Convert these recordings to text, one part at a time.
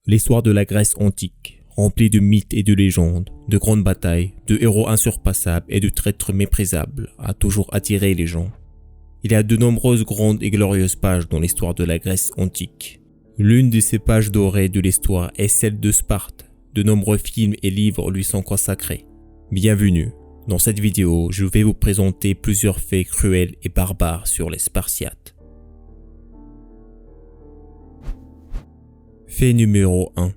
L'histoire de la Grèce antique, remplie de mythes et de légendes, de grandes batailles, de héros insurpassables et de traîtres méprisables, a toujours attiré les gens. Il y a de nombreuses grandes et glorieuses pages dans l'histoire de la Grèce antique. L'une de ces pages dorées de l'histoire est celle de Sparte. De nombreux films et livres lui sont consacrés. Bienvenue. Dans cette vidéo, je vais vous présenter plusieurs faits cruels et barbares sur les Spartiates. Fait numéro 1.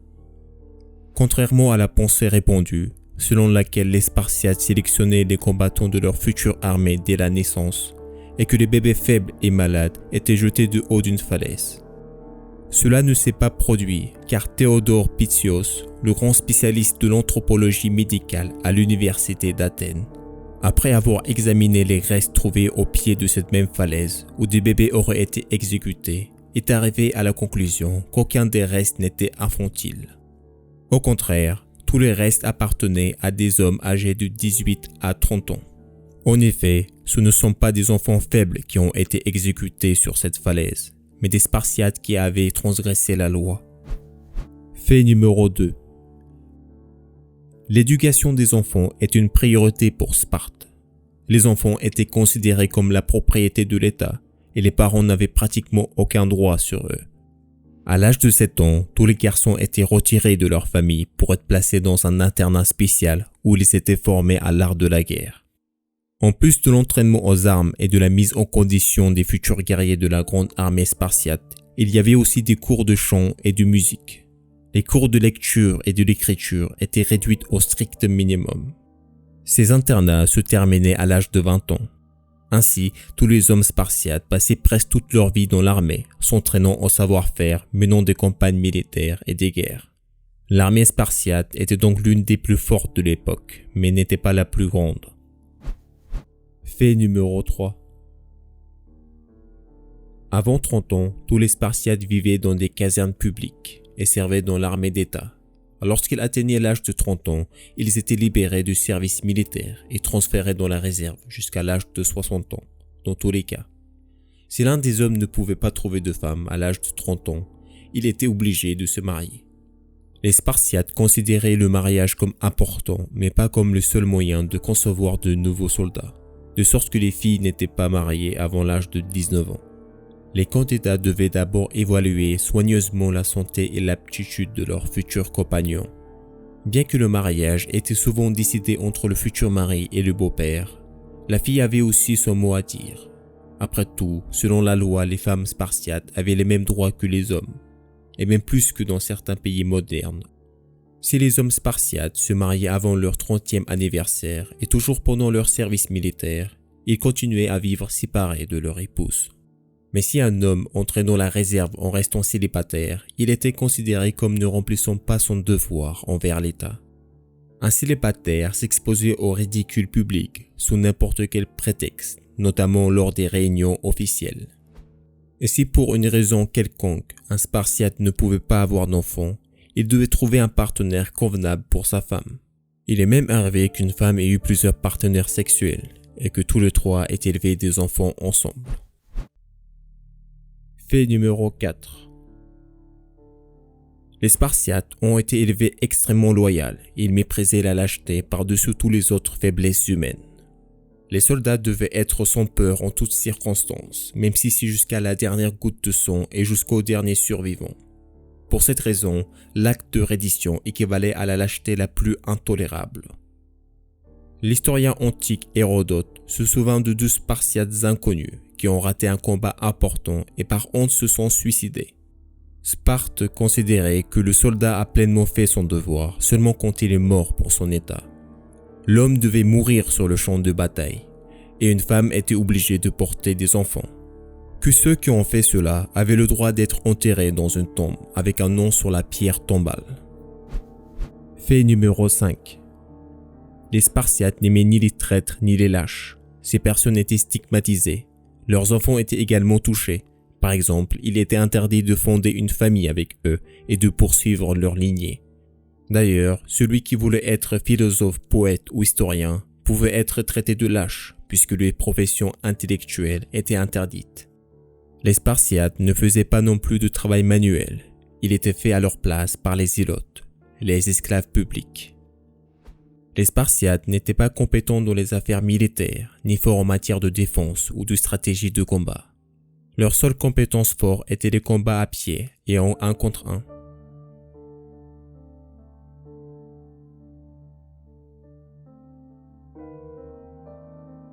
Contrairement à la pensée répandue, selon laquelle les Spartiates sélectionnaient les combattants de leur future armée dès la naissance, et que les bébés faibles et malades étaient jetés du haut d'une falaise. Cela ne s'est pas produit car Théodore Pittios, le grand spécialiste de l'anthropologie médicale à l'université d'Athènes, après avoir examiné les restes trouvés au pied de cette même falaise où des bébés auraient été exécutés, est arrivé à la conclusion qu'aucun des restes n'était infantile. Au contraire, tous les restes appartenaient à des hommes âgés de 18 à 30 ans. En effet, ce ne sont pas des enfants faibles qui ont été exécutés sur cette falaise, mais des Spartiates qui avaient transgressé la loi. Fait numéro 2. L'éducation des enfants est une priorité pour Sparte. Les enfants étaient considérés comme la propriété de l'État et les parents n'avaient pratiquement aucun droit sur eux. À l'âge de 7 ans, tous les garçons étaient retirés de leur famille pour être placés dans un internat spécial où ils étaient formés à l'art de la guerre. En plus de l'entraînement aux armes et de la mise en condition des futurs guerriers de la grande armée spartiate, il y avait aussi des cours de chant et de musique. Les cours de lecture et de l'écriture étaient réduits au strict minimum. Ces internats se terminaient à l'âge de 20 ans. Ainsi, tous les hommes spartiates passaient presque toute leur vie dans l'armée, s'entraînant au savoir-faire, menant des campagnes militaires et des guerres. L'armée spartiate était donc l'une des plus fortes de l'époque, mais n'était pas la plus grande. Fait numéro 3. Avant 30 ans, tous les Spartiates vivaient dans des casernes publiques et servaient dans l'armée d'État. Lorsqu'ils atteignaient l'âge de 30 ans, ils étaient libérés du service militaire et transférés dans la réserve jusqu'à l'âge de 60 ans, dans tous les cas. Si l'un des hommes ne pouvait pas trouver de femme à l'âge de 30 ans, il était obligé de se marier. Les Spartiates considéraient le mariage comme important, mais pas comme le seul moyen de concevoir de nouveaux soldats, de sorte que les filles n'étaient pas mariées avant l'âge de 19 ans. Les candidats devaient d'abord évaluer soigneusement la santé et l'aptitude de leurs futurs compagnons. Bien que le mariage était souvent décidé entre le futur mari et le beau-père, la fille avait aussi son mot à dire. Après tout, selon la loi, les femmes spartiates avaient les mêmes droits que les hommes, et même plus que dans certains pays modernes. Si les hommes spartiates se mariaient avant leur 30e anniversaire et toujours pendant leur service militaire, ils continuaient à vivre séparés de leur épouse. Mais si un homme entrait dans la réserve en restant célibataire, il était considéré comme ne remplissant pas son devoir envers l'État. Un célibataire s'exposait au ridicule public sous n'importe quel prétexte, notamment lors des réunions officielles. Et si pour une raison quelconque, un Spartiate ne pouvait pas avoir d'enfant, il devait trouver un partenaire convenable pour sa femme. Il est même arrivé qu'une femme ait eu plusieurs partenaires sexuels et que tous les trois aient élevé des enfants ensemble. Fait numéro 4. Les Spartiates ont été élevés extrêmement loyaux et ils méprisaient la lâcheté par-dessus toutes les autres faiblesses humaines. Les soldats devaient être sans peur en toutes circonstances, même si c'est jusqu'à la dernière goutte de sang et jusqu'au dernier survivant. Pour cette raison, l'acte de reddition équivalait à la lâcheté la plus intolérable. L'historien antique Hérodote se souvint de 2 Spartiates inconnus qui ont raté un combat important et par honte se sont suicidés. Sparte considérait que le soldat a pleinement fait son devoir seulement quand il est mort pour son état. L'homme devait mourir sur le champ de bataille et une femme était obligée de porter des enfants. Que ceux qui ont fait cela avaient le droit d'être enterrés dans une tombe avec un nom sur la pierre tombale. Fait numéro 5. Les Spartiates n'aimaient ni les traîtres ni les lâches. Ces personnes étaient stigmatisées. Leurs enfants étaient également touchés. Par exemple, il était interdit de fonder une famille avec eux et de poursuivre leur lignée. D'ailleurs, celui qui voulait être philosophe, poète ou historien pouvait être traité de lâche puisque les professions intellectuelles étaient interdites. Les Spartiates ne faisaient pas non plus de travail manuel. Il était fait à leur place par les Zélotes, les esclaves publics. Les Spartiates n'étaient pas compétents dans les affaires militaires, ni forts en matière de défense ou de stratégie de combat. Leur seule compétence forte était les combats à pied et en 1 contre 1.